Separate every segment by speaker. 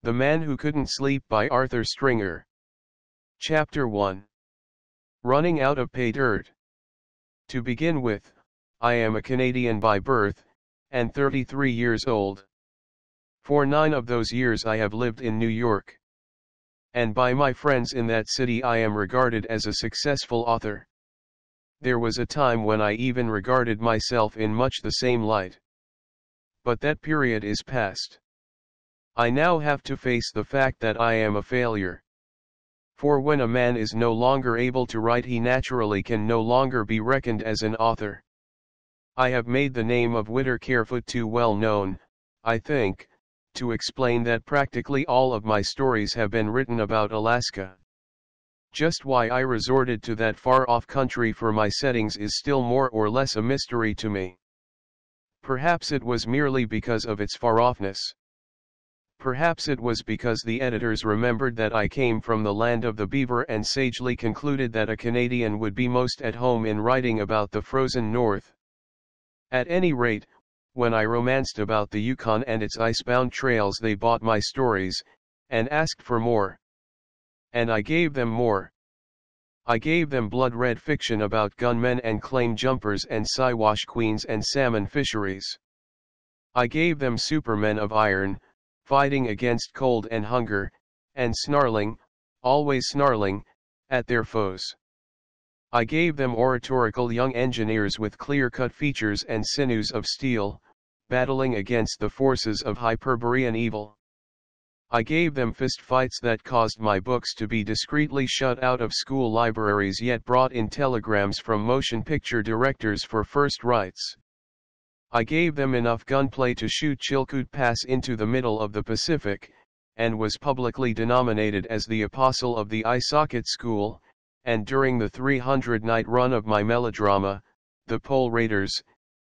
Speaker 1: The Man Who Couldn't Sleep by Arthur Stringer. Chapter 1. Running Out of Pay Dirt. To begin with, I am a Canadian by birth, and 33 years old. For 9 of those years I have lived in New York. And by my friends in that city I am regarded as a successful author. There was a time when I even regarded myself in much the same light. But that period is past. I now have to face the fact that I am a failure. For when a man is no longer able to write, he naturally can no longer be reckoned as an author. I have made the name of Whittaker Carefoot too well known, I think, to explain that practically all of my stories have been written about Alaska. Just why I resorted to that far-off country for my settings is still more or less a mystery to me. Perhaps it was merely because of its far-offness. Perhaps it was because the editors remembered that I came from the land of the beaver and sagely concluded that a Canadian would be most at home in writing about the frozen north. At any rate, when I romanced about the Yukon and its icebound trails, they bought my stories, and asked for more. And I gave them more. I gave them blood-red fiction about gunmen and claim jumpers and Siwash queens and salmon fisheries. I gave them supermen of iron, fighting against cold and hunger, and snarling, always snarling, at their foes. I gave them oratorical young engineers with clear-cut features and sinews of steel, battling against the forces of Hyperborean evil. I gave them fistfights that caused my books to be discreetly shut out of school libraries yet brought in telegrams from motion picture directors for first rights. I gave them enough gunplay to shoot Chilkoot Pass into the middle of the Pacific, and was publicly denominated as the apostle of the eye socket school, and during the 300-night run of my melodrama, The Pole Raiders,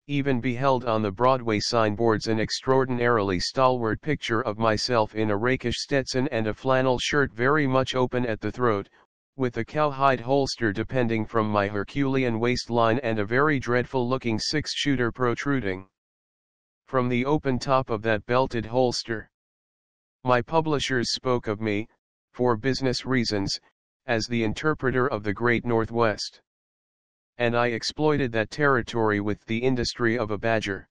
Speaker 1: even beheld on the Broadway signboards an extraordinarily stalwart picture of myself in a rakish Stetson and a flannel shirt very much open at the throat, with a cowhide holster depending from my Herculean waistline and a very dreadful-looking 6-shooter protruding from the open top of that belted holster. My publishers spoke of me, for business reasons, as the interpreter of the Great Northwest. And I exploited that territory with the industry of a badger.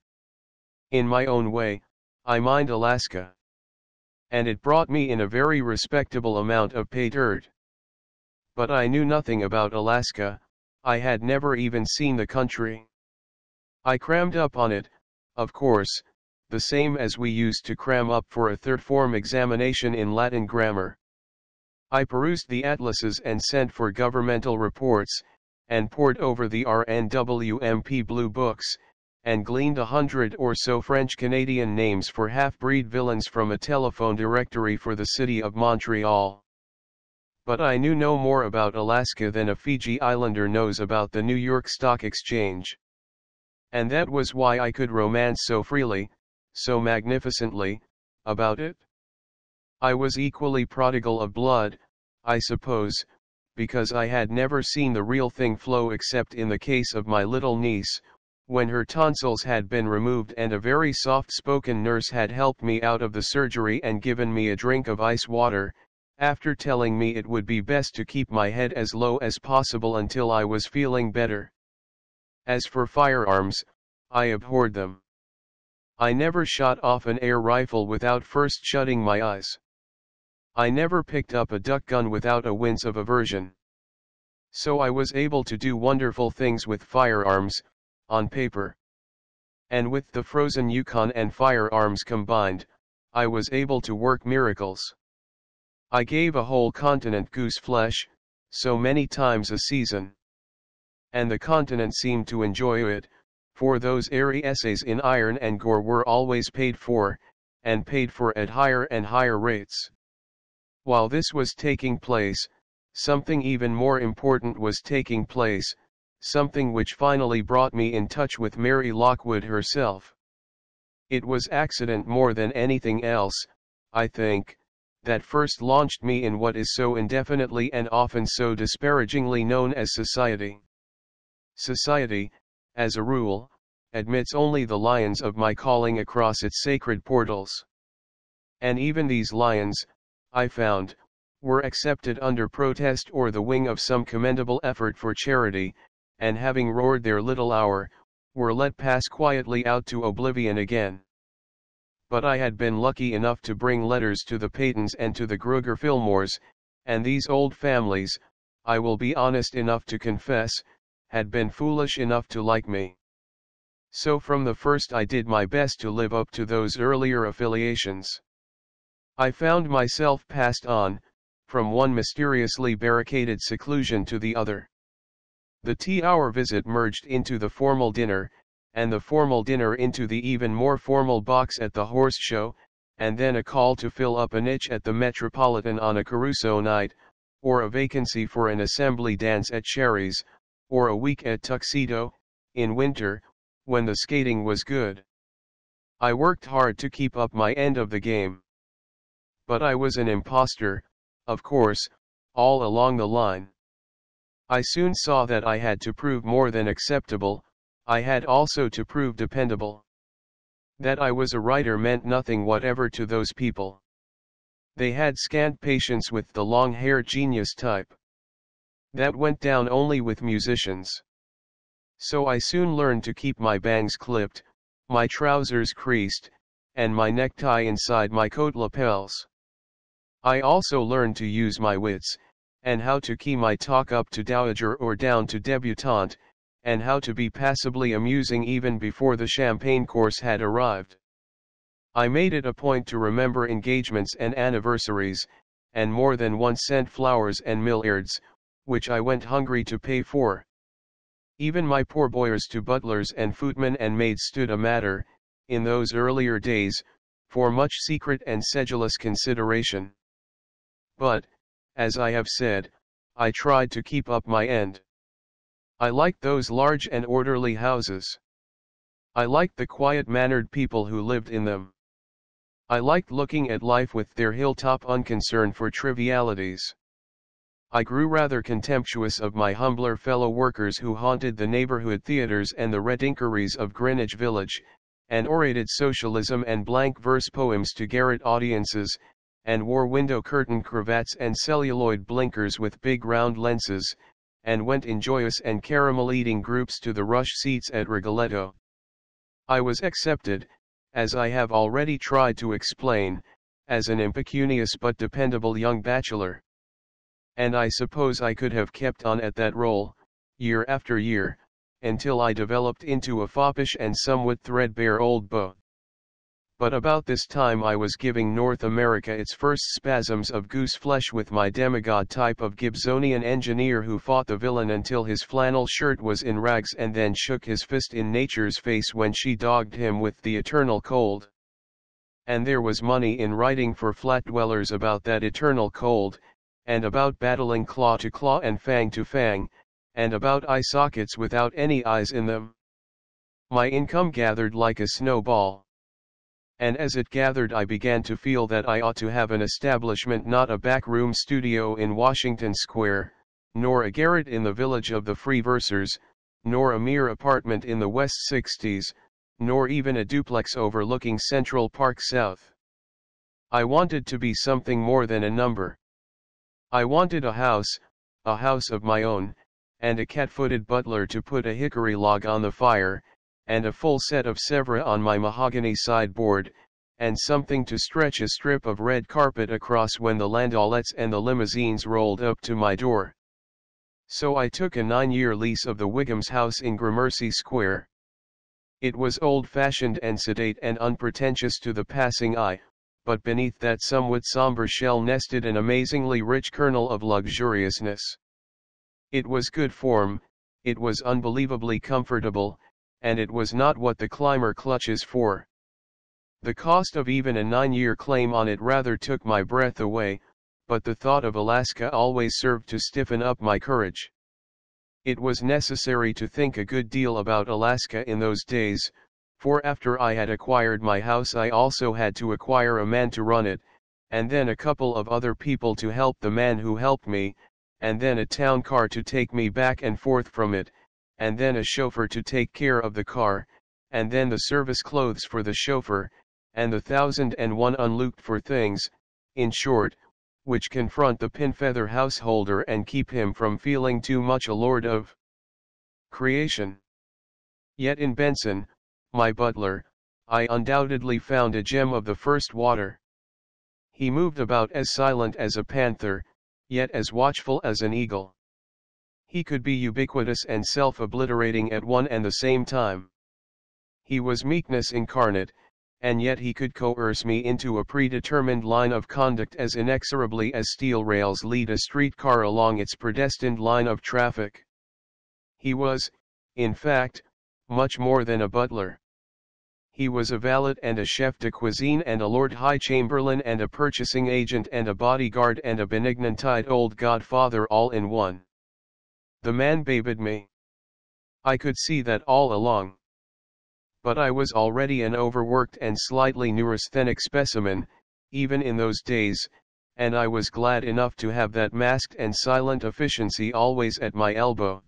Speaker 1: In my own way, I mined Alaska. And it brought me in a very respectable amount of pay dirt. But I knew nothing about Alaska, I had never even seen the country. I crammed up on it, of course, the same as we used to cram up for a third-form examination in Latin grammar. I perused the atlases and sent for governmental reports, and pored over the RNWMP blue books, and gleaned 100 or so French-Canadian names for half-breed villains from a telephone directory for the city of Montreal. But I knew no more about Alaska than a Fiji Islander knows about the New York Stock Exchange. And that was why I could romance so freely, so magnificently, about it. I was equally prodigal of blood, I suppose, because I had never seen the real thing flow except in the case of my little niece, when her tonsils had been removed and a very soft-spoken nurse had helped me out of the surgery and given me a drink of ice water, after telling me it would be best to keep my head as low as possible until I was feeling better. As for firearms, I abhorred them. I never shot off an air rifle without first shutting my eyes. I never picked up a duck gun without a wince of aversion. So I was able to do wonderful things with firearms, on paper. And with the frozen Yukon and firearms combined, I was able to work miracles. I gave a whole continent goose flesh, so many times a season. And the continent seemed to enjoy it, for those airy essays in iron and gore were always paid for, and paid for at higher and higher rates. While this was taking place, something even more important was taking place, something which finally brought me in touch with Mary Lockwood herself. It was accident more than anything else, I think, that first launched me in what is so indefinitely and often so disparagingly known as society. Society, as a rule, admits only the lions of my calling across its sacred portals. And even these lions, I found, were accepted under protest or the wing of some commendable effort for charity, and having roared their little hour, were let pass quietly out to oblivion again. But I had been lucky enough to bring letters to the Paytons and to the Gruger Fillmores, and these old families, I will be honest enough to confess, had been foolish enough to like me. So from the first I did my best to live up to those earlier affiliations. I found myself passed on, from one mysteriously barricaded seclusion to the other. The tea-hour visit merged into the formal dinner, and the formal dinner into the even more formal box at the horse show, and then a call to fill up a niche at the Metropolitan on a Caruso night, or a vacancy for an assembly dance at Sherry's, or a week at Tuxedo, in winter, when the skating was good. I worked hard to keep up my end of the game. But I was an imposter, of course, all along the line. I soon saw that I had to prove more than acceptable, I had also to prove dependable. That I was a writer meant nothing whatever to those people. They had scant patience with the long-haired genius type. That went down only with musicians. So I soon learned to keep my bangs clipped, my trousers creased, and my necktie inside my coat lapels. I also learned to use my wits, and how to key my talk up to dowager or down to debutante, and how to be passably amusing even before the champagne course had arrived. I made it a point to remember engagements and anniversaries, and more than once sent flowers and milliards, which I went hungry to pay for. Even my pourboires to butlers and footmen and maids stood a matter, in those earlier days, for much secret and sedulous consideration. But, as I have said, I tried to keep up my end. I liked those large and orderly houses. I liked the quiet-mannered people who lived in them. I liked looking at life with their hilltop unconcern for trivialities. I grew rather contemptuous of my humbler fellow workers who haunted the neighborhood theaters and the redinkeries of Greenwich Village, and orated socialism and blank verse poems to garret audiences, and wore window curtain cravats and celluloid blinkers with big round lenses, and went in joyous and caramel-eating groups to the rush seats at Rigoletto. I was accepted, as I have already tried to explain, as an impecunious but dependable young bachelor. And I suppose I could have kept on at that role, year after year, until I developed into a foppish and somewhat threadbare old beau. But about this time I was giving North America its first spasms of goose flesh with my demigod type of Gibsonian engineer who fought the villain until his flannel shirt was in rags and then shook his fist in nature's face when she dogged him with the eternal cold. And there was money in writing for flat dwellers about that eternal cold, and about battling claw to claw and fang to fang, and about eye sockets without any eyes in them. My income gathered like a snowball. And as it gathered I began to feel that I ought to have an establishment, not a backroom studio in Washington Square, nor a garret in the village of the free versers, nor a mere apartment in the West 60s, nor even a duplex overlooking Central Park South. I wanted to be something more than a number. I wanted a house of my own, and a cat-footed butler to put a hickory log on the fire, and a full set of Sevres on my mahogany sideboard, and something to stretch a strip of red carpet across when the landaulettes and the limousines rolled up to my door. So I took a 9-year lease of the Wiggums house in Gramercy Square. It was old-fashioned and sedate and unpretentious to the passing eye, but beneath that somewhat somber shell nested an amazingly rich kernel of luxuriousness. It was good form, it was unbelievably comfortable, and it was not what the climber clutches for. The cost of even a 9-year claim on it rather took my breath away, but the thought of Alaska always served to stiffen up my courage. It was necessary to think a good deal about Alaska in those days, for after I had acquired my house I also had to acquire a man to run it, and then a couple of other people to help the man who helped me, and then a town car to take me back and forth from it, and then a chauffeur to take care of the car, and then the service clothes for the chauffeur, and the 1001 unlooked-for things, in short, which confront the Pinfeather householder and keep him from feeling too much a lord of creation. Yet in Benson, my butler, I undoubtedly found a gem of the first water. He moved about as silent as a panther, yet as watchful as an eagle. He could be ubiquitous and self-obliterating at one and the same time. He was meekness incarnate, and yet he could coerce me into a predetermined line of conduct as inexorably as steel rails lead a streetcar along its predestined line of traffic. He was, in fact, much more than a butler. He was a valet and a chef de cuisine and a Lord High Chamberlain and a purchasing agent and a bodyguard and a benignant old godfather all in one. The man babed me. I could see that all along. But I was already an overworked and slightly neurasthenic specimen, even in those days, and I was glad enough to have that masked and silent efficiency always at my elbow.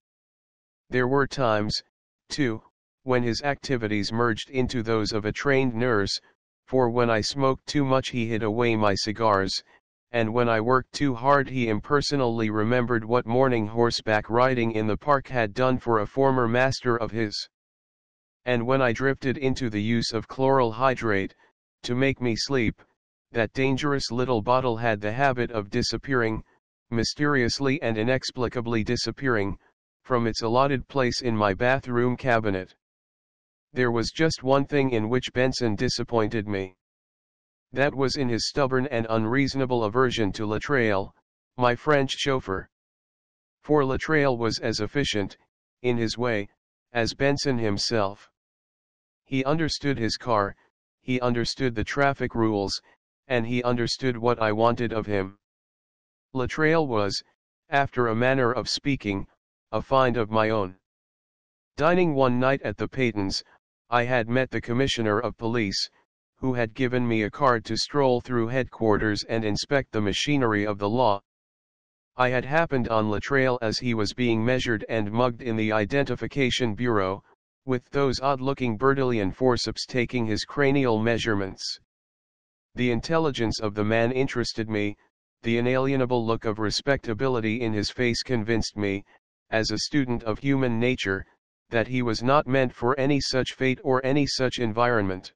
Speaker 1: There were times, too, when his activities merged into those of a trained nurse, for when I smoked too much he hid away my cigars, and when I worked too hard he impersonally remembered what morning horseback riding in the park had done for a former master of his. And when I drifted into the use of chloral hydrate, to make me sleep, that dangerous little bottle had the habit of disappearing, mysteriously and inexplicably disappearing, from its allotted place in my bathroom cabinet. There was just one thing in which Benson disappointed me. That was in his stubborn and unreasonable aversion to Latreille, my French chauffeur. For Latreille was as efficient, in his way, as Benson himself. He understood his car, he understood the traffic rules, and he understood what I wanted of him. Latreille was, after a manner of speaking, a find of my own. Dining one night at the Peytons, I had met the Commissioner of Police, who had given me a card to stroll through headquarters and inspect the machinery of the law. I had happened on Latreille as he was being measured and mugged in the identification bureau, with those odd-looking Bertillon forceps taking his cranial measurements. The intelligence of the man interested me, the inalienable look of respectability in his face convinced me, as a student of human nature, that he was not meant for any such fate or any such environment.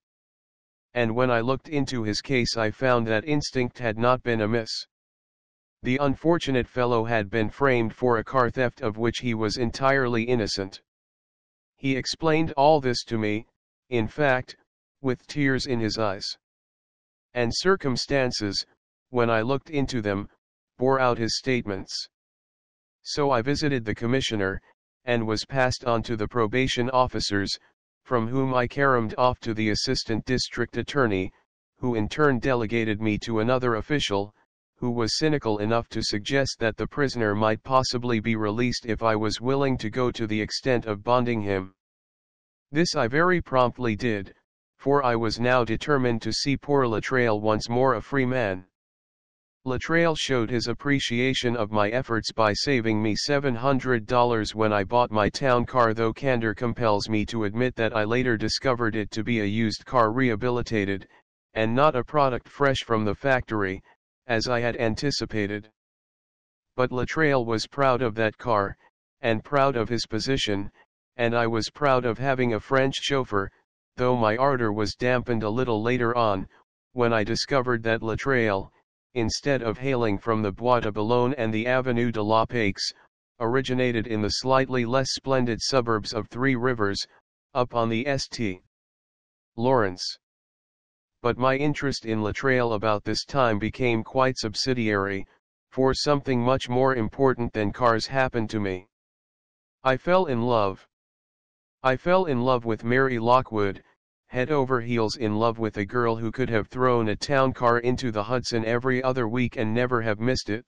Speaker 1: And when I looked into his case I found that instinct had not been amiss. The unfortunate fellow had been framed for a car theft of which he was entirely innocent. He explained all this to me, in fact, with tears in his eyes. And circumstances, when I looked into them, bore out his statements. So I visited the commissioner, and was passed on to the probation officers, from whom I caromed off to the assistant district attorney, who in turn delegated me to another official, who was cynical enough to suggest that the prisoner might possibly be released if I was willing to go to the extent of bonding him. This I very promptly did, for I was now determined to see poor Latreille once more a free man. Latreille showed his appreciation of my efforts by saving me $700 when I bought my town car, though candor compels me to admit that I later discovered it to be a used car rehabilitated, and not a product fresh from the factory, as I had anticipated. But Latreille was proud of that car, and proud of his position, and I was proud of having a French chauffeur, though my ardor was dampened a little later on, when I discovered that Latreille, instead of hailing from the Bois de Boulogne and the Avenue de la Paix, originated in the slightly less splendid suburbs of Three Rivers, up on the St. Lawrence. But my interest in Latreille about this time became quite subsidiary, for something much more important than cars happened to me. I fell in love. I fell in love with Mary Lockwood, head over heels in love with a girl who could have thrown a town car into the Hudson every other week and never have missed it.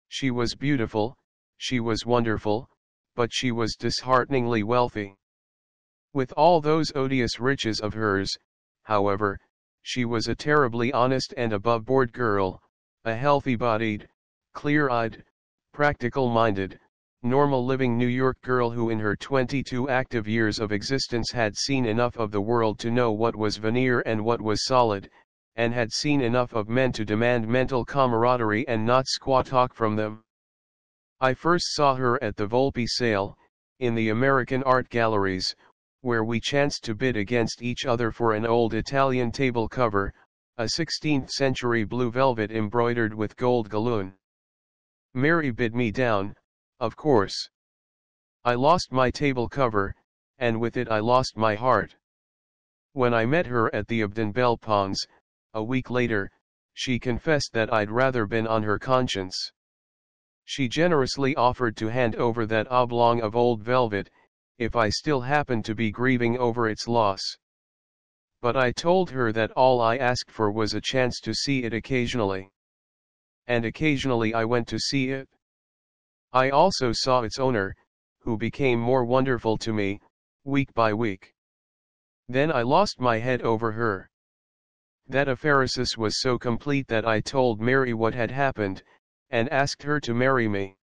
Speaker 1: She was beautiful, she was wonderful, but she was dishearteningly wealthy. With all those odious riches of hers, however, she was a terribly honest and above-board girl, a healthy-bodied, clear-eyed, practical-minded, normal living New York girl who in her 22 active years of existence had seen enough of the world to know what was veneer and what was solid, and had seen enough of men to demand mental camaraderie and not squat talk from them. I first saw her at the Volpe sale, in the American art galleries, where we chanced to bid against each other for an old Italian table cover, a 16th-century blue velvet embroidered with gold galloon. Mary bid me down, of course. I lost my table cover, and with it I lost my heart. When I met her at the Abdon Bell Ponds, a week later, she confessed that I'd rather been on her conscience. She generously offered to hand over that oblong of old velvet, if I still happened to be grieving over its loss. But I told her that all I asked for was a chance to see it occasionally. And occasionally I went to see it. I also saw its owner, who became more wonderful to me, week by week. Then I lost my head over her. That apheresis was so complete that I told Mary what had happened, and asked her to marry me.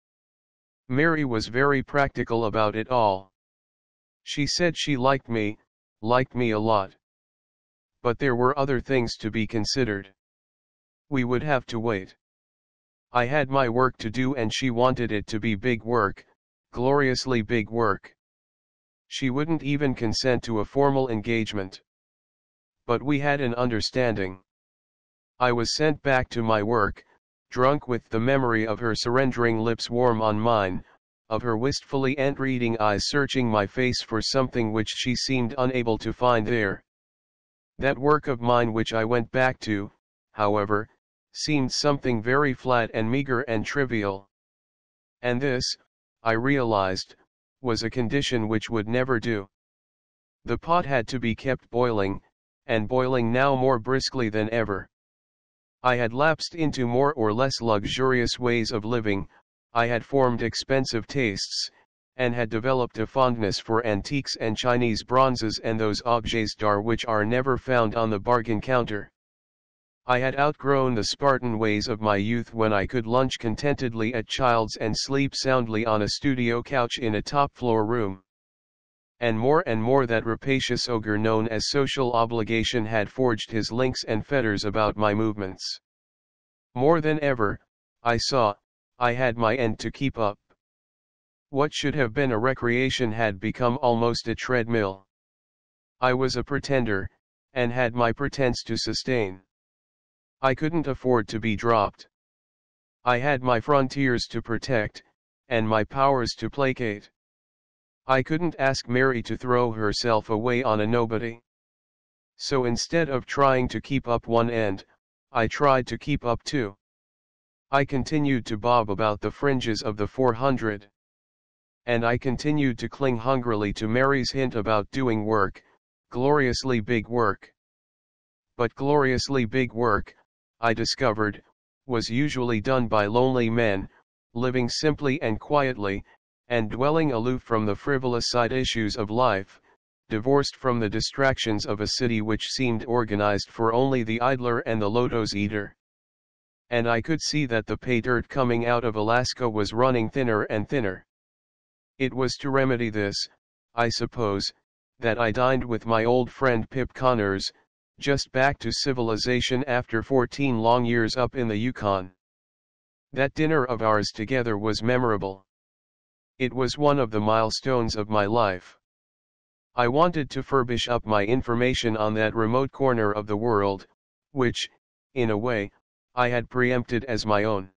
Speaker 1: Mary was very practical about it all. She said she liked me a lot. But there were other things to be considered. We would have to wait. I had my work to do and she wanted it to be big work, gloriously big work. She wouldn't even consent to a formal engagement. But we had an understanding. I was sent back to my work, drunk with the memory of her surrendering lips warm on mine, of her wistfully entreating eyes searching my face for something which she seemed unable to find there. That work of mine which I went back to, however, seemed something very flat and meager and trivial. And this, I realized, was a condition which would never do. The pot had to be kept boiling, and boiling now more briskly than ever. I had lapsed into more or less luxurious ways of living, I had formed expensive tastes, and had developed a fondness for antiques and Chinese bronzes and those objets d'art which are never found on the bargain counter. I had outgrown the Spartan ways of my youth when I could lunch contentedly at Childs and sleep soundly on a studio couch in a top-floor room. And more that rapacious ogre known as social obligation had forged his links and fetters about my movements. More than ever, I saw, I had my end to keep up. What should have been a recreation had become almost a treadmill. I was a pretender, and had my pretense to sustain. I couldn't afford to be dropped. I had my frontiers to protect, and my powers to placate. I couldn't ask Mary to throw herself away on a nobody. So instead of trying to keep up one end, I tried to keep up two. I continued to bob about the fringes of the 400. And I continued to cling hungrily to Mary's hint about doing work, gloriously big work. But gloriously big work, I discovered, was usually done by lonely men, living simply and quietly, and dwelling aloof from the frivolous side issues of life, divorced from the distractions of a city which seemed organized for only the idler and the lotos eater. And I could see that the pay dirt coming out of Alaska was running thinner and thinner. It was to remedy this, I suppose, that I dined with my old friend Pip Connors, just back to civilization after 14 long years up in the Yukon. That dinner of ours together was memorable. It was one of the milestones of my life. I wanted to furbish up my information on that remote corner of the world, which, in a way, I had preempted as my own.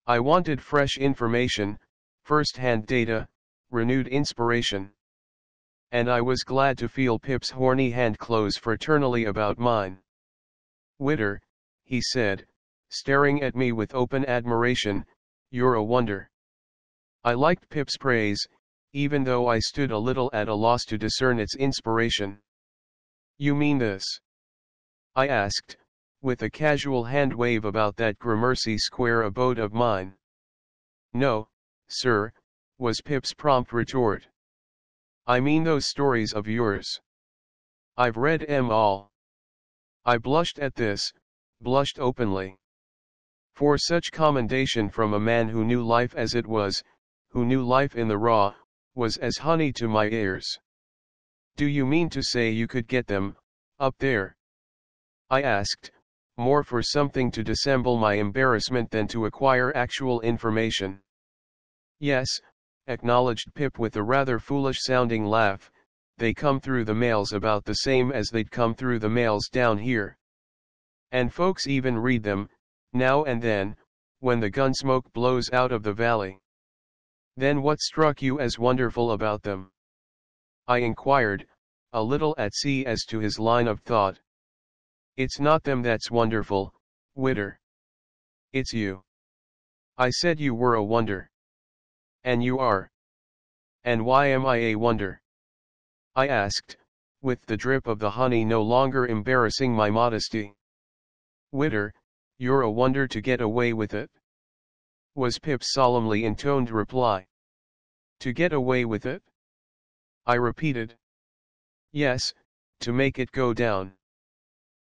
Speaker 1: I wanted fresh information, first-hand data, renewed inspiration. And I was glad to feel Pip's horny hand close fraternally about mine. "Witter," he said, staring at me with open admiration, "you're a wonder." I liked Pip's praise, even though I stood a little at a loss to discern its inspiration. "You mean this?" I asked, with a casual hand wave about that Gramercy Square abode of mine. "No, sir," was Pip's prompt retort. "I mean those stories of yours. I've read 'em all." I blushed at this, blushed openly. For such commendation from a man who knew life as it was, who knew life in the raw, was as honey to my ears. "Do you mean to say you could get them, up there?" I asked, more for something to dissemble my embarrassment than to acquire actual information. "Yes," acknowledged Pip with a rather foolish-sounding laugh, "they come through the mails about the same as they'd come through the mails down here. And folks even read them, now and then, when the gun smoke blows out of the valley." "Then what struck you as wonderful about them?" I inquired, a little at sea as to his line of thought. "It's not them that's wonderful, Witter. It's you. I said you were a wonder. And you are." "And why am I a wonder?" I asked, with the drip of the honey no longer embarrassing my modesty. "Witter, you're a wonder to get away with it," was Pip's solemnly intoned reply. "To get away with it?" I repeated. "Yes, to make it go down.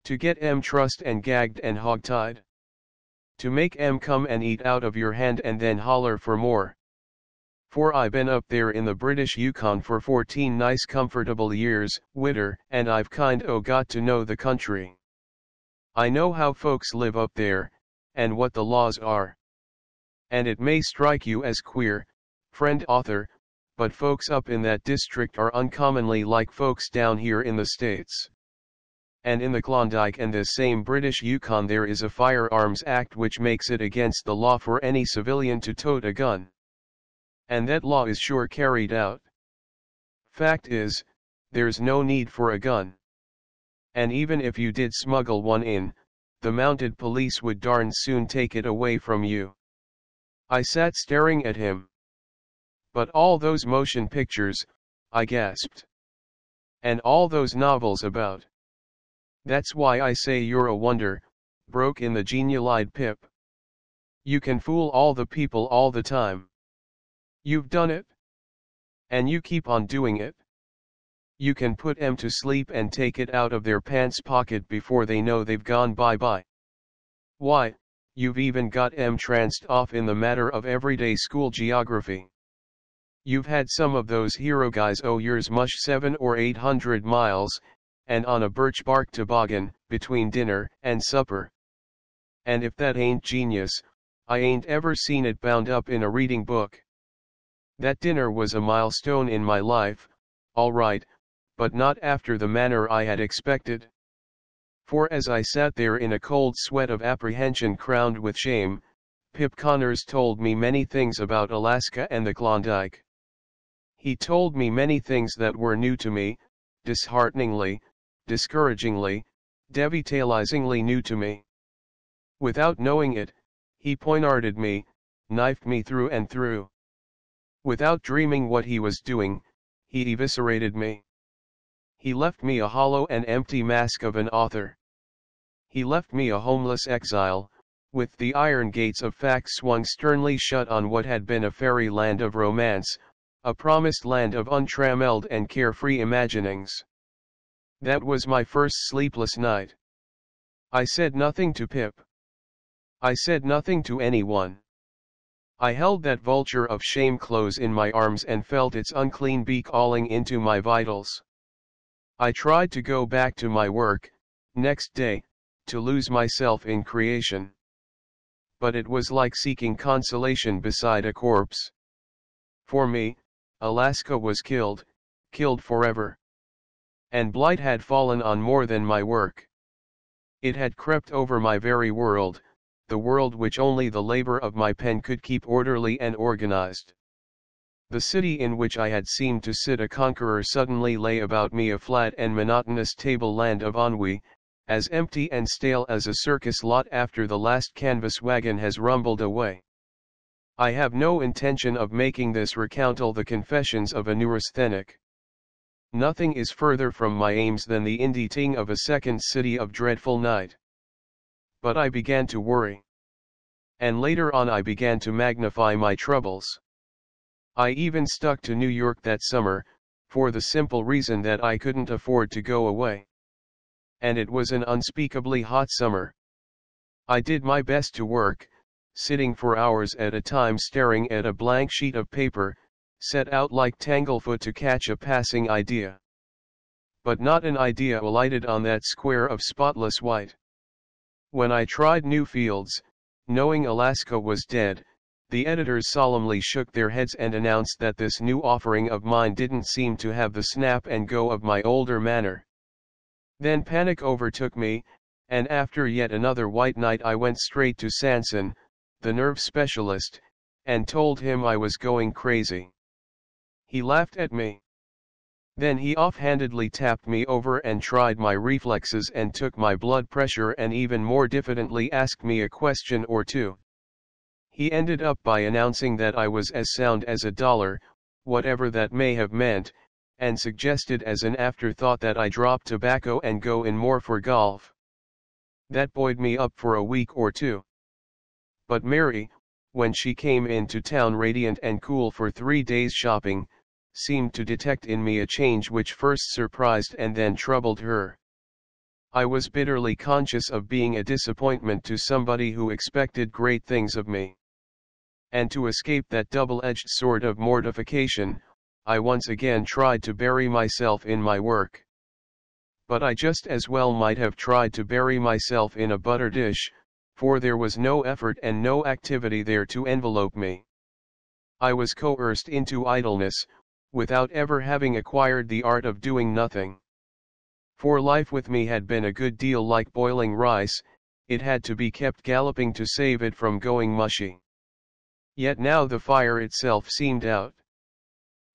Speaker 1: To get 'em trussed and gagged and hog-tied. To make 'em come and eat out of your hand and then holler for more. For I been up there in the British Yukon for 14 nice comfortable years, Witter, and I've kind o' got to know the country. I know how folks live up there, and what the laws are. And it may strike you as queer, friend author, but folks up in that district are uncommonly like folks down here in the States. And in the Klondike and this same British Yukon there is a Firearms Act which makes it against the law for any civilian to tote a gun. And that law is sure carried out. Fact is, there's no need for a gun. And even if you did smuggle one in, the mounted police would darn soon take it away from you." I sat staring at him. "But all those motion pictures," I gasped. "And all those novels about—" "That's why I say you're a wonder," broke in the genial-eyed Pip. "You can fool all the people all the time. You've done it. And you keep on doing it. You can put 'em to sleep and take it out of their pants pocket before they know they've gone bye-bye. Why, you've even got 'em tranced off in the matter of everyday school geography. You've had some of those hero guys owe yours mush 700 or 800 miles, and on a birch bark toboggan, between dinner and supper. And if that ain't genius, I ain't ever seen it bound up in a reading book. That dinner was a milestone in my life, all right, but not after the manner I had expected. For as I sat there in a cold sweat of apprehension crowned with shame, Pip Connors told me many things about Alaska and the Klondike. He told me many things that were new to me, dishearteningly, discouragingly, devitalizingly new to me. Without knowing it, he poignarded me, knifed me through and through. Without dreaming what he was doing, he eviscerated me. He left me a hollow and empty mask of an author. He left me a homeless exile, with the iron gates of fact swung sternly shut on what had been a fairy land of romance, a promised land of untrammeled and carefree imaginings. That was my first sleepless night. I said nothing to Pip. I said nothing to anyone. I held that vulture of shame close in my arms and felt its unclean beak awling into my vitals. I tried to go back to my work, next day, to lose myself in creation. But it was like seeking consolation beside a corpse. For me, Alaska was killed forever. And blight had fallen on more than my work. It had crept over my very world, the world which only the labor of my pen could keep orderly and organized. The city in which I had seemed to sit a conqueror suddenly lay about me a flat and monotonous tableland of ennui, as empty and stale as a circus lot after the last canvas wagon has rumbled away. I have no intention of making this recountal the confessions of a neurasthenic. Nothing is further from my aims than the inditing of a second city of dreadful night. But I began to worry. And later on I began to magnify my troubles. I even stuck to New York that summer, for the simple reason that I couldn't afford to go away. And it was an unspeakably hot summer. I did my best to work, sitting for hours at a time staring at a blank sheet of paper, set out like Tanglefoot to catch a passing idea. But not an idea alighted on that square of spotless white. When I tried new fields, knowing Alaska was dead, the editors solemnly shook their heads and announced that this new offering of mine didn't seem to have the snap and go of my older manner. Then panic overtook me, and after yet another white night I went straight to Sanson, the nerve specialist, and told him I was going crazy. He laughed at me. Then he offhandedly tapped me over and tried my reflexes and took my blood pressure and even more diffidently asked me a question or two. He ended up by announcing that I was as sound as a dollar, whatever that may have meant, and suggested as an afterthought that I drop tobacco and go in more for golf. That buoyed me up for a week or two. But Mary, when she came into town radiant and cool for 3 days shopping, seemed to detect in me a change which first surprised and then troubled her. I was bitterly conscious of being a disappointment to somebody who expected great things of me. And to escape that double-edged sword of mortification, I once again tried to bury myself in my work. But I just as well might have tried to bury myself in a butter dish, for there was no effort and no activity there to envelope me. I was coerced into idleness, without ever having acquired the art of doing nothing. For life with me had been a good deal like boiling rice, it had to be kept galloping to save it from going mushy. Yet now the fire itself seemed out.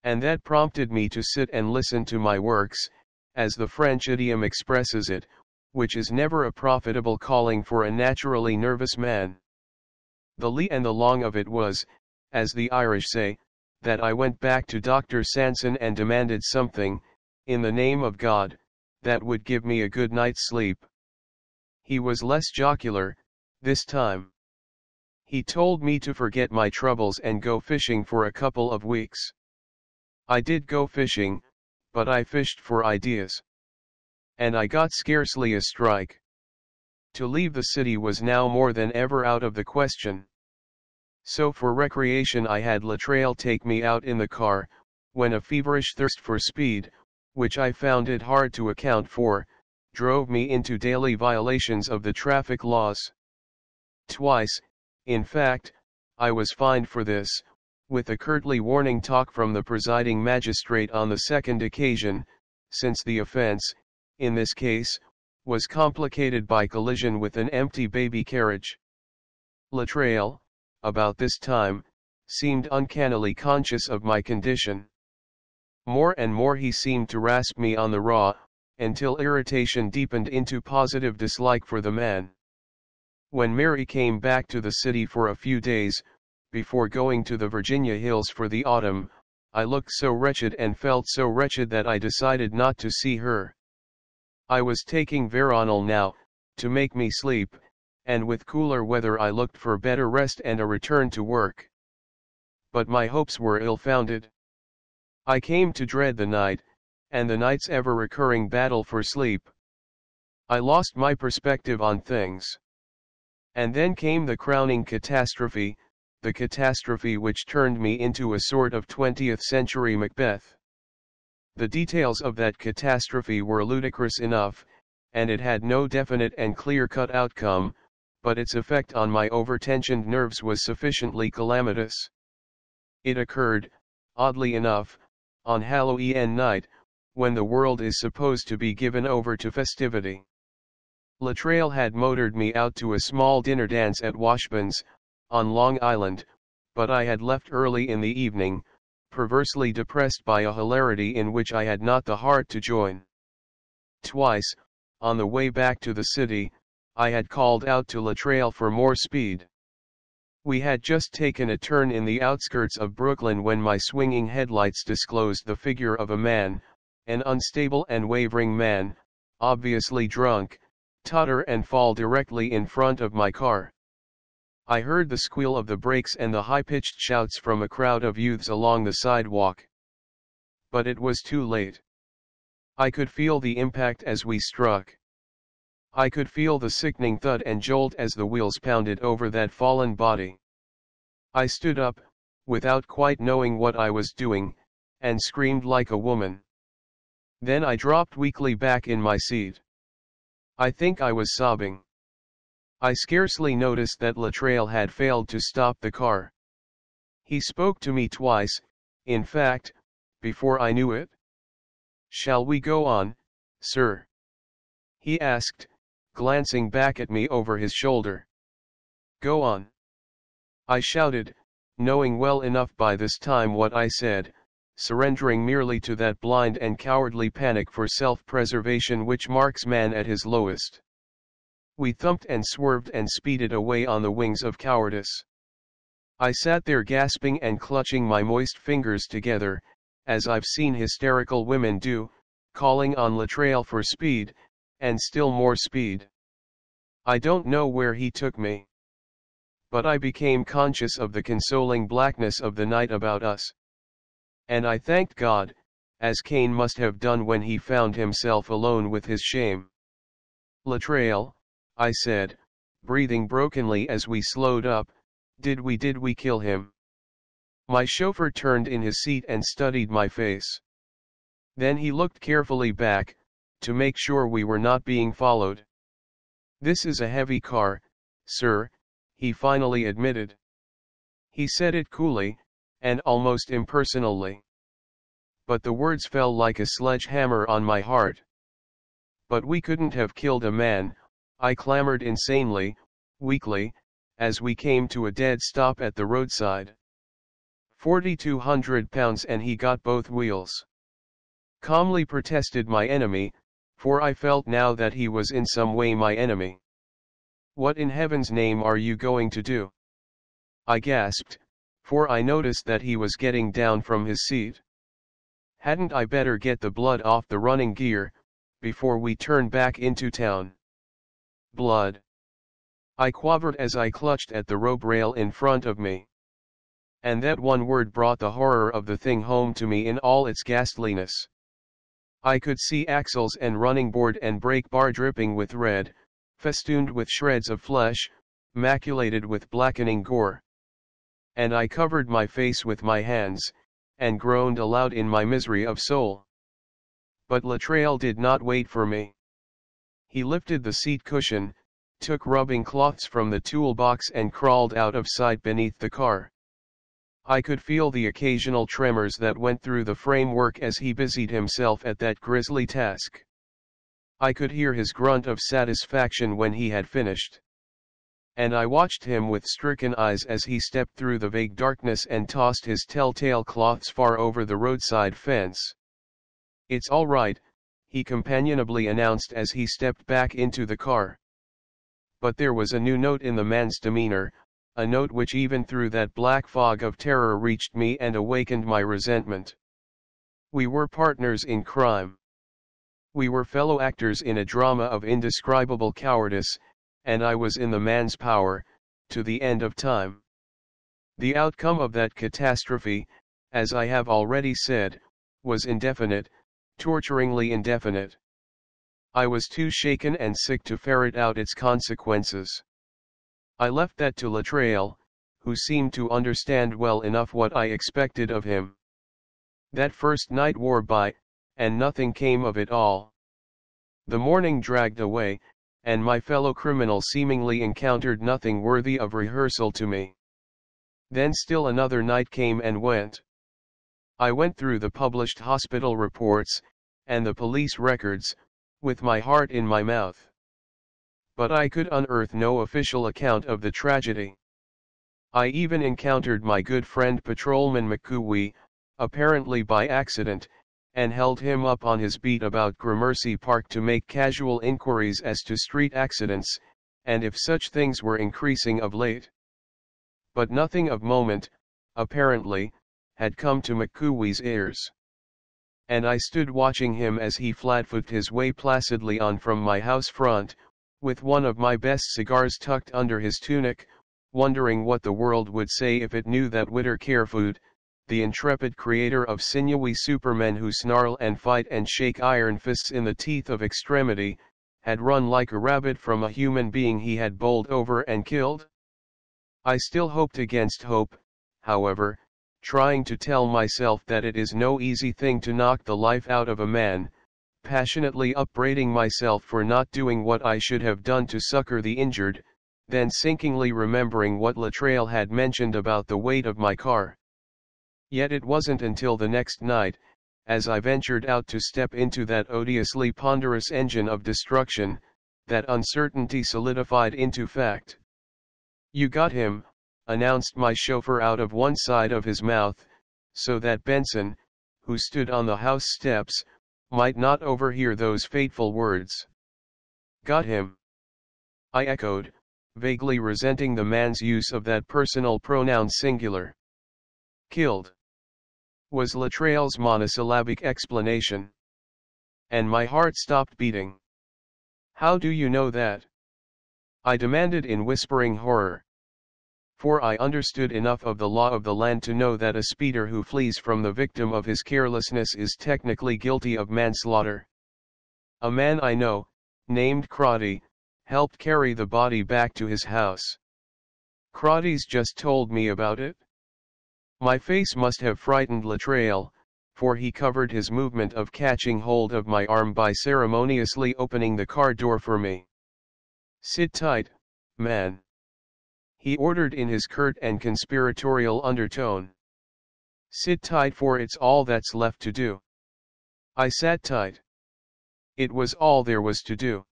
Speaker 1: And that prompted me to sit and listen to my works, as the French idiom expresses it, which is never a profitable calling for a naturally nervous man. The lee and the long of it was, as the Irish say, that I went back to Dr. Sanson and demanded something, in the name of God, that would give me a good night's sleep. He was less jocular, this time. He told me to forget my troubles and go fishing for a couple of weeks. I did go fishing, but I fished for ideas. And I got scarcely a strike. To leave the city was now more than ever out of the question. So for recreation I had Latraille take me out in the car, when a feverish thirst for speed, which I found it hard to account for, drove me into daily violations of the traffic laws. Twice, in fact, I was fined for this, with a curtly warning talk from the presiding magistrate on the second occasion, since the offense, in this case, was complicated by collision with an empty baby carriage. Latraille, about this time, seemed uncannily conscious of my condition. More and more he seemed to rasp me on the raw, until irritation deepened into positive dislike for the man. When Mary came back to the city for a few days, before going to the Virginia hills for the autumn, I looked so wretched and felt so wretched that I decided not to see her. I was taking Veronal now, to make me sleep, and with cooler weather I looked for better rest and a return to work. But my hopes were ill-founded. I came to dread the night, and the night's ever-recurring battle for sleep. I lost my perspective on things. And then came the crowning catastrophe, the catastrophe which turned me into a sort of 20th-century Macbeth. The details of that catastrophe were ludicrous enough, and it had no definite and clear-cut outcome, but its effect on my overtensioned nerves was sufficiently calamitous. It occurred, oddly enough, on Halloween night, when the world is supposed to be given over to festivity. Latraille had motored me out to a small dinner dance at Washburn's, on Long Island, but I had left early in the evening, perversely depressed by a hilarity in which I had not the heart to join. Twice, on the way back to the city, I had called out to Latraille for more speed. We had just taken a turn in the outskirts of Brooklyn when my swinging headlights disclosed the figure of a man, an unstable and wavering man, obviously drunk, totter and fall directly in front of my car. I heard the squeal of the brakes and the high-pitched shouts from a crowd of youths along the sidewalk. But it was too late. I could feel the impact as we struck. I could feel the sickening thud and jolt as the wheels pounded over that fallen body. I stood up, without quite knowing what I was doing, and screamed like a woman. Then I dropped weakly back in my seat. I think I was sobbing. I scarcely noticed that Latreille had failed to stop the car. He spoke to me twice, in fact, before I knew it. "Shall we go on, sir?" he asked, glancing back at me over his shoulder. "Go on," I shouted, knowing well enough by this time what I said, surrendering merely to that blind and cowardly panic for self-preservation which marks man at his lowest. We thumped and swerved and speeded away on the wings of cowardice. I sat there gasping and clutching my moist fingers together, as I've seen hysterical women do, calling on Latreille for speed, and still more speed. I don't know where he took me. But I became conscious of the consoling blackness of the night about us. And I thanked God, as Cain must have done when he found himself alone with his shame. "Latreille," I said, breathing brokenly as we slowed up, did we kill him?" My chauffeur turned in his seat and studied my face. Then he looked carefully back, to make sure we were not being followed. "This is a heavy car, sir," he finally admitted. He said it coolly, and almost impersonally. But the words fell like a sledgehammer on my heart. "But we couldn't have killed a man," I clamored insanely, weakly, as we came to a dead stop at the roadside. 4,200 pounds and he got both wheels. Calmly protested my enemy, for I felt now that he was in some way my enemy. "What in heaven's name are you going to do?" I gasped, for I noticed that he was getting down from his seat. "Hadn't I better get the blood off the running gear, before we turn back into town?" "Blood?" I quavered as I clutched at the rope rail in front of me. And that one word brought the horror of the thing home to me in all its ghastliness. I could see axles and running board and brake bar dripping with red, festooned with shreds of flesh, maculated with blackening gore. And I covered my face with my hands, and groaned aloud in my misery of soul. But Latreille did not wait for me. He lifted the seat cushion, took rubbing cloths from the toolbox and crawled out of sight beneath the car. I could feel the occasional tremors that went through the framework as he busied himself at that grisly task. I could hear his grunt of satisfaction when he had finished. And I watched him with stricken eyes as he stepped through the vague darkness and tossed his telltale cloths far over the roadside fence. "It's all right," he companionably announced as he stepped back into the car. But there was a new note in the man's demeanor, a note which even through that black fog of terror reached me and awakened my resentment. We were partners in crime. We were fellow actors in a drama of indescribable cowardice, and I was in the man's power, to the end of time. The outcome of that catastrophe, as I have already said, was indefinite, torturingly indefinite. I was too shaken and sick to ferret out its consequences. I left that to Latreille, who seemed to understand well enough what I expected of him. That first night wore by, and nothing came of it all. The morning dragged away, and my fellow criminal seemingly encountered nothing worthy of rehearsal to me. Then still another night came and went. I went through the published hospital reports, and the police records, with my heart in my mouth. But I could unearth no official account of the tragedy. I even encountered my good friend Patrolman McCooey, apparently by accident, and held him up on his beat about Gramercy Park to make casual inquiries as to street accidents, and if such things were increasing of late. But nothing of moment, apparently, had come to McCooey's ears. And I stood watching him as he flatfooted his way placidly on from my house front, with one of my best cigars tucked under his tunic, wondering what the world would say if it knew that Witter Carefoot, the intrepid creator of sinewy supermen who snarl and fight and shake iron fists in the teeth of extremity, had run like a rabbit from a human being he had bowled over and killed? I still hoped against hope, however, trying to tell myself that it is no easy thing to knock the life out of a man, passionately upbraiding myself for not doing what I should have done to succor the injured, then sinkingly remembering what Latreille had mentioned about the weight of my car. Yet it wasn't until the next night, as I ventured out to step into that odiously ponderous engine of destruction, that uncertainty solidified into fact. "You got him," announced my chauffeur out of one side of his mouth, so that Benson, who stood on the house steps, might not overhear those fateful words. "Got him," I echoed, vaguely resenting the man's use of that personal pronoun singular. "Killed," was Latreille's monosyllabic explanation. And my heart stopped beating. "How do you know that?" I demanded in whispering horror. For I understood enough of the law of the land to know that a speeder who flees from the victim of his carelessness is technically guilty of manslaughter. A man I know, named Crotty, helped carry the body back to his house. Crotty's just told me about it. My face must have frightened Latreille, for he covered his movement of catching hold of my arm by ceremoniously opening the car door for me. "Sit tight, man," he ordered in his curt and conspiratorial undertone. "Sit tight, for it's all that's left to do." I sat tight. It was all there was to do.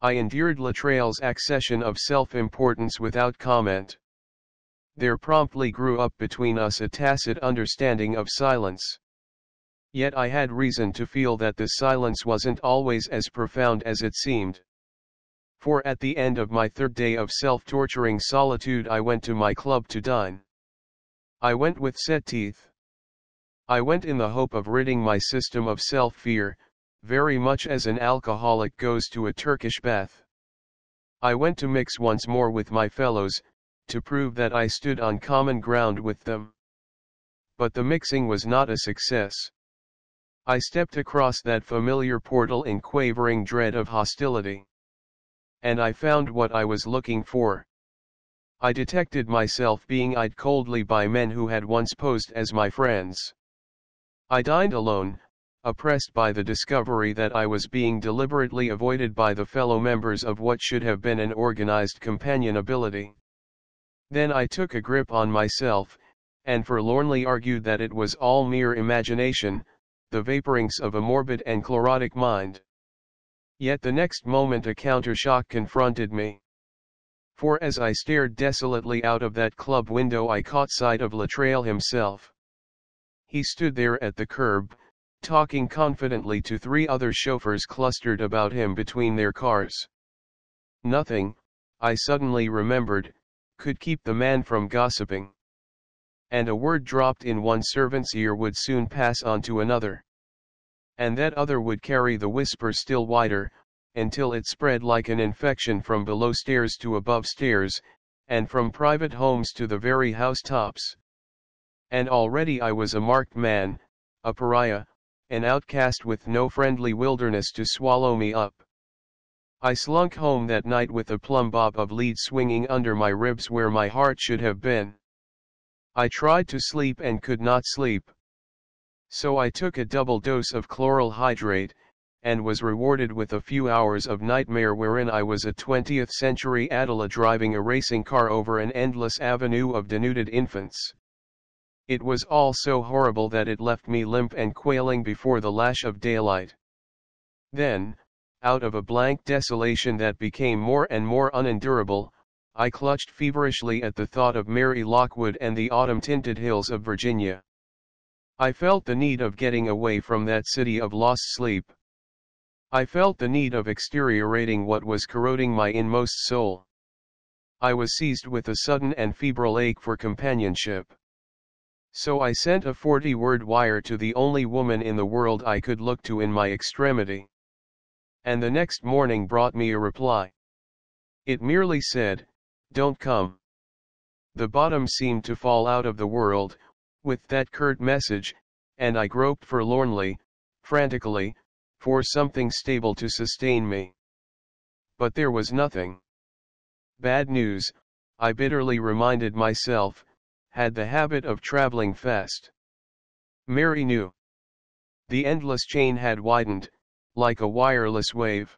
Speaker 1: I endured Latreille's accession of self-importance without comment. There promptly grew up between us a tacit understanding of silence. Yet I had reason to feel that the silence wasn't always as profound as it seemed. For at the end of my third day of self-torturing solitude I went to my club to dine. I went with set teeth. I went in the hope of ridding my system of self-fear, very much as an alcoholic goes to a Turkish bath. I went to mix once more with my fellows, to prove that I stood on common ground with them. But the mixing was not a success. I stepped across that familiar portal in quavering dread of hostility. And I found what I was looking for. I detected myself being eyed coldly by men who had once posed as my friends. I dined alone, oppressed by the discovery that I was being deliberately avoided by the fellow members of what should have been an organized companionability. Then I took a grip on myself, and forlornly argued that it was all mere imagination, the vaporings of a morbid and chlorotic mind. Yet the next moment a countershock confronted me. For as I stared desolately out of that club window I caught sight of Latreille himself. He stood there at the curb, talking confidently to three other chauffeurs clustered about him between their cars. Nothing, I suddenly remembered, could keep the man from gossiping. And a word dropped in one servant's ear would soon pass on to another. And that other would carry the whisper still wider, until it spread like an infection from below stairs to above stairs, and from private homes to the very housetops. And already I was a marked man, a pariah, an outcast with no friendly wilderness to swallow me up. I slunk home that night with a plumb bob of lead swinging under my ribs where my heart should have been. I tried to sleep and could not sleep. So I took a double dose of chloral hydrate, and was rewarded with a few hours of nightmare wherein I was a 20th century Attila driving a racing car over an endless avenue of denuded infants. It was all so horrible that it left me limp and quailing before the lash of daylight. Then, out of a blank desolation that became more and more unendurable, I clutched feverishly at the thought of Mary Lockwood and the autumn-tinted hills of Virginia. I felt the need of getting away from that city of lost sleep. I felt the need of exteriorating what was corroding my inmost soul. I was seized with a sudden and febrile ache for companionship. So I sent a 40-word wire to the only woman in the world I could look to in my extremity. And the next morning brought me a reply. It merely said, "Don't come." The bottom seemed to fall out of the world, with that curt message, and I groped forlornly, frantically, for something stable to sustain me. But there was nothing. Bad news, I bitterly reminded myself, had the habit of traveling fast. Mary knew. The endless chain had widened, like a wireless wave.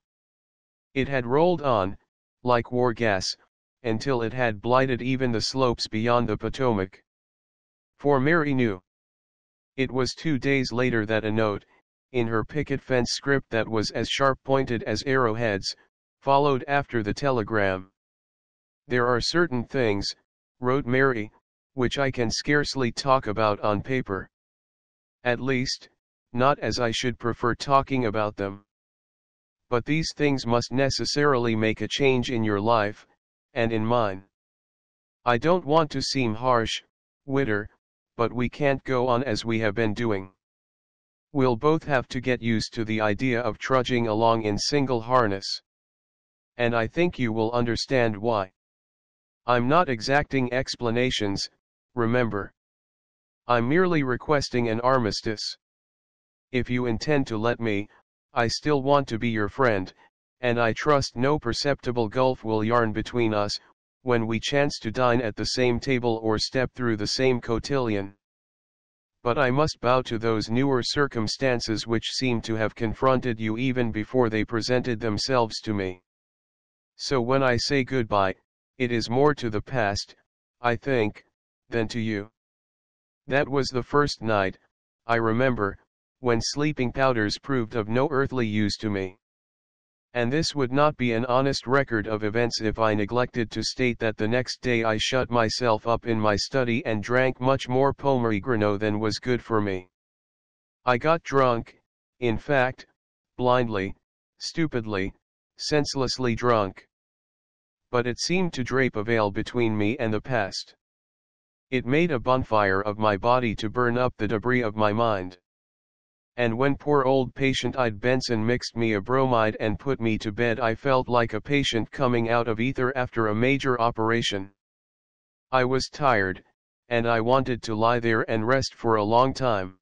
Speaker 1: It had rolled on, like war gas, until it had blighted even the slopes beyond the Potomac. For Mary knew. It was 2 days later that a note, in her picket fence script that was as sharp-pointed as arrowheads, followed after the telegram. "There are certain things," wrote Mary, "which I can scarcely talk about on paper. At least, not as I should prefer talking about them. But these things must necessarily make a change in your life, and in mine. I don't want to seem harsh, Witter, but we can't go on as we have been doing. We'll both have to get used to the idea of trudging along in single harness. And I think you will understand why. I'm not exacting explanations, remember. I'm merely requesting an armistice. If you intend to let me, I still want to be your friend, and I trust no perceptible gulf will yarn between us, when we chance to dine at the same table or step through the same cotillion. But I must bow to those newer circumstances which seem to have confronted you even before they presented themselves to me. So when I say goodbye, it is more to the past, I think, than to you. That was the first night, I remember, when sleeping powders proved of no earthly use to me. And this would not be an honest record of events if I neglected to state that the next day I shut myself up in my study and drank much more Pomegranate than was good for me. I got drunk, in fact, blindly, stupidly, senselessly drunk. But it seemed to drape a veil between me and the past. It made a bonfire of my body to burn up the debris of my mind. And when poor old patient-eyed Benson mixed me a bromide and put me to bed, I felt like a patient coming out of ether after a major operation. I was tired, and I wanted to lie there and rest for a long time.